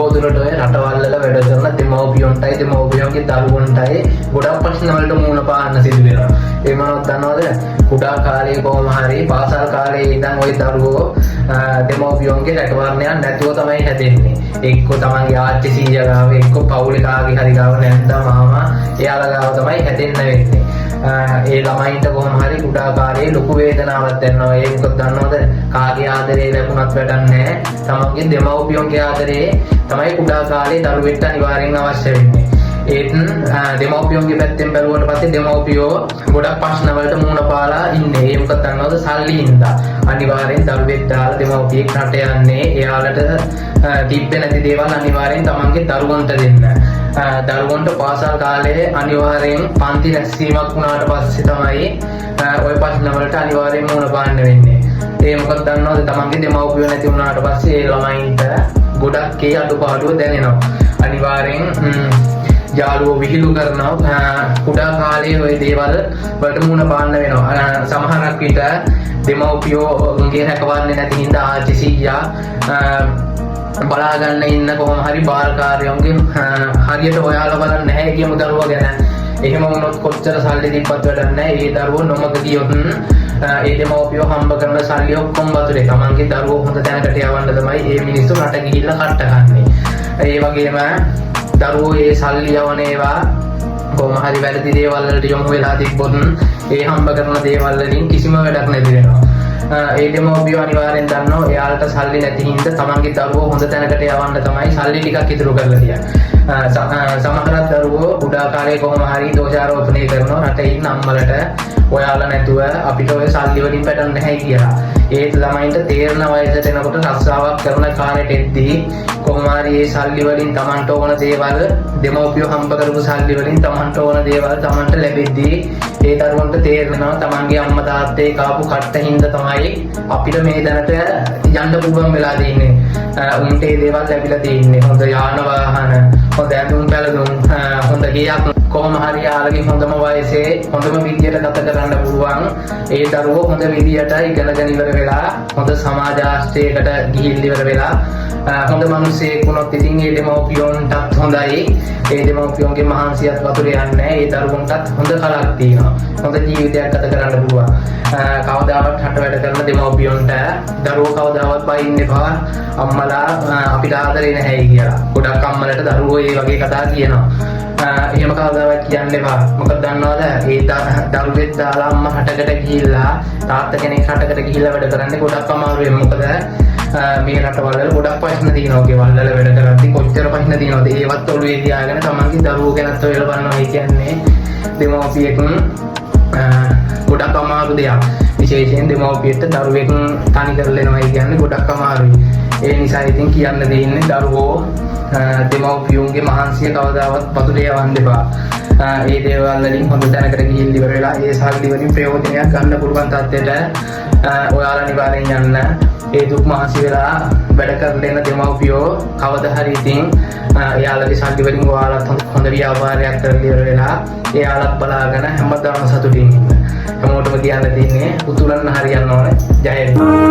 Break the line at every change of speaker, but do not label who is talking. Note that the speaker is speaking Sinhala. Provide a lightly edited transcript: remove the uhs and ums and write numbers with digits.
බොහෝදුරට ඔය රටවල් වල වැඩ කරන දෙමව්පියන්ටයි දෙමව්පියන්ගේ දරුවන්ටයි ගොඩක් ප්‍රශ්න වලට මුහුණ පාන්න සිදු වෙනවා. ඒ මොනවද දන්නවද? කුඩා කාලේ කොහොම හරි පාසල් කාලේ ඉඳන් ওই දරුවෝ දෙමව්පියන්ගේ රැකවරණයක් නැතුව තමයි හැදෙන්නේ. එක්ක තමන්ගේ ආච්චි සීයා ගාව, එක්ක පවුලේ කාගේ හරි ගාව නැත්නම් මාමා එයාලා ගාව තමයි හැදෙන්න වෙන්නේ. ඒ ළමයින්ට කොහොම හරි කුඩා කාලේ ලොකු වේදනාවක් දැනෙනවා. ඒක මොකද දන්නවද? කාගේ ආදරේ ලැබුණත් වැඩක් නැහැ. තමන්ගේ දෙමව්පියන්ගේ ආදරේ තමයි කුඩා කාලේ දරුවෙක්ට අනිවාර්යෙන් අවශ්‍ය වෙන්නේ. ඒත් දෙමව්පියන්ගේ පැත්තෙන් බැලුවට පස්සේ දෙමව්පියෝ ගොඩක් ප්‍රශ්න වලට මුහුණ පාලා ඉන්නේ. ඒ මොකද දන්නවද? සල්ලි හින්දා. අනිවාර්යෙන් දරුවෙක් දාලා දෙමව්පියෙක් රට යන්නේ එයාලට තිබ්බේ නැති දේවල් අනිවාර්යෙන් තමන්ගේ දරුවන්ට දෙන්න. දරුවන්ට පාසල් කාලේ අනිවාර්යෙන් පන්ති රැස්වීමක් වුණාට පස්සේ තමයි ওই ප්‍රශ්න වලට අනිවාර්යෙන් මුහුණ පාන්න වෙන්නේ. ඒ මොකද දන්නවද? තමන්ගේ දෙමව්පියෝ නැති වුණාට පස්සේ ඒ ළමයින්ට ගොඩක් ඒ අඩුපාඩුව දැනෙනවා. අනිවාර්යෙන් යාළුවෝ විහිළු කරනවා. කුඩා කාලේ ওই දේවල් වලට මුහුණ පාන්න වෙනවා. සමහරක් විට දෙමව්පියෝගේ රැකවරණේ නැති හින්දා ආච්චි සීයා බලා ගන්න ඉන්න කොහොම හරි බාරකාරයන්ගේ හරියට ඔයාලා බලන්නේ නැහැ කියමු දරුවා ගැන. එහෙම වුණොත් කොච්චර සල්ලි දීපත් වැඩක් නැහැ. ඒ දරුවෝ නොමග ගියොත් ඒ දෙමව්පියෝ හම්බ කරන සල්ලි ඔක්කොම වතුරේ. තමන්ගේ දරුවෝ හොඳ තැනකට යවන්න තමයි මේ මිනිස්සු රට ගිහිල්ලා කට්ට ගන්නෙ. ඒ වගේම දරුවෝ ඒ සල්ලි යවන ඒවා කොහොම හරි වැරදි දේවල් වලට යොමු වෙලා තිබ්බොත් ඒ හම්බ කරන දේවල් වලින් කිසිම වැඩක් නැති වෙනවා. ඒ දෙමව්පියෝ අනිවාර්යෙන් දන්නවා එයාලට සල්ලි නැති හින්දා තමන්ගේ දරුවෝ හොඳ තැනකට යවන්න තමයි සල්ලි ටිකක් ඉතුරු කරලා තියන්නේ. සමහර දරුවෝ කුඩා කාලේ කොහොම හරි දෝෂාරෝපණය කරනවා රටේ ඉන්න අම්මලට ඔයාලා නැතුව අපිට ඔය සල්ලි වලින් පැටන් නැහැ කියලා. ඒත් ළමයින්ට තේරෙන වයසට එනකොට රස්සාවක් කරන කාලෙට එද්දී කොහොම හරි ඒ සල්ලි වලින් තමන්ට ඕන දේවල් දෙමව්පියෝ හම්බ කරපු සල්ලි වලින් තමන්ට ඕන දේවල් තමන්ට ලැබෙද්දී ඒ දරුවන්ට තේරෙනවා තමන්ගේ අම්මා තාත්තේ කාපු කට්ට හින්දා තමයි අපිට මේ දැනට යන්න පුළුවන් වෙලා තියෙන්නේ. උන්ට ඒ දේවල් ලැබිලා තියෙන්නේ. හොඳ යාන වාහන, හොඳ ඇඳුම් පැළඳුම්, හොඳ ගෙයක් කොහොම හරි යාළගේ හොඳම වයසේ හොඳම විදියට ගත කරන්න පුළුවන්. ඒ දරුවෝ හොඳ විදියට ඉගෙනගෙන ඉවර වෙලා හොඳ සමාජ ආශ්‍රයයකට ගිහින් ඉවර වෙලා හොඳ මිනිසෙක් වුණොත් ඉතින් ඒ දෙමව්පියන්ටත් හොඳයි. ඒ දෙමව්පියන්ගේ මහන්සියත් වතුර යන්නේ. ඒ දරුවන්ටත් හොඳ කලක් තියෙනවා. හොඳ ජීවිතයක් ගත කරන්න පුළුවන්. කවදාවත් රට වැඩ කරන දෙමව්පියන්ට දරුවෝ කවදාවත් බයින්න එපා. අම්මලා අපිට ආදරේ නැහැ කියලා. ගොඩක් අම්මලට දරුවෝ ඒ වගේ කතා කියනවා. එහෙම කවදාවත් කියන්න එපා. මොකද දන්නවද? ඒ දරුවෙක් දාලා අම්මා රටකට ගිහිල්ලා තාත්තා කෙනෙක් රටකට ගිහිල්ලා වැඩ කරන්නේ ගොඩක් අමාරුයි. මොකද මේ රටවල් වල ගොඩක් ප්‍රශ්න තියෙනවා. ගෙවල් වල වැඩ කරද්දී කොච්චර ප්‍රශ්න තියෙනවද? ඒවත් ඔළුවේ තියාගෙන තමන්ගේ දරුවෝ ගැනත් ඔයලා බලනවා. ඒ කියන්නේ දෙමව්පියෙක් ගොඩක් අමාරු දෙයක්. විශේෂයෙන් දෙමව්පියෙක්ට දරුවෙක් තනි කරලා එනවා කියන්නේ ගොඩක් අමාරුයි. ඒ නිසා ඉතින් කියන්න දෙන්නේ දරුවෝ දෙමව්පියන්ගේ මහන්සිය කවදාවත් පතුලේ යවන්න එපා. ඒ දේවල් වලින් හොඳ තැනකට ගිහින් ඉවර වෙලා ඒ සල්ලි වලින් ප්‍රයෝජනයක් ගන්න පුළුවන් තත්ත්වයට ඔයාලා අනිවාර්යෙන් යන්න. ඒ දුක් මහන්සි වෙලා වැඩ කරගෙන ඉන්න දෙමව්පියෝ කවදා හරි ඉතින් එයාලගේ සල්ලි වලින් ඔයාලත් හොඳ ව්‍යාපාරයක් කරලා ඉවර වෙලා එයාලත් බලාගෙන හැමදාම සතුටින් ඉන්න. හැමෝටම කියන්න තියෙන්නේ උතුරන්න හරියන්න ඕනේ. ජය වේවා.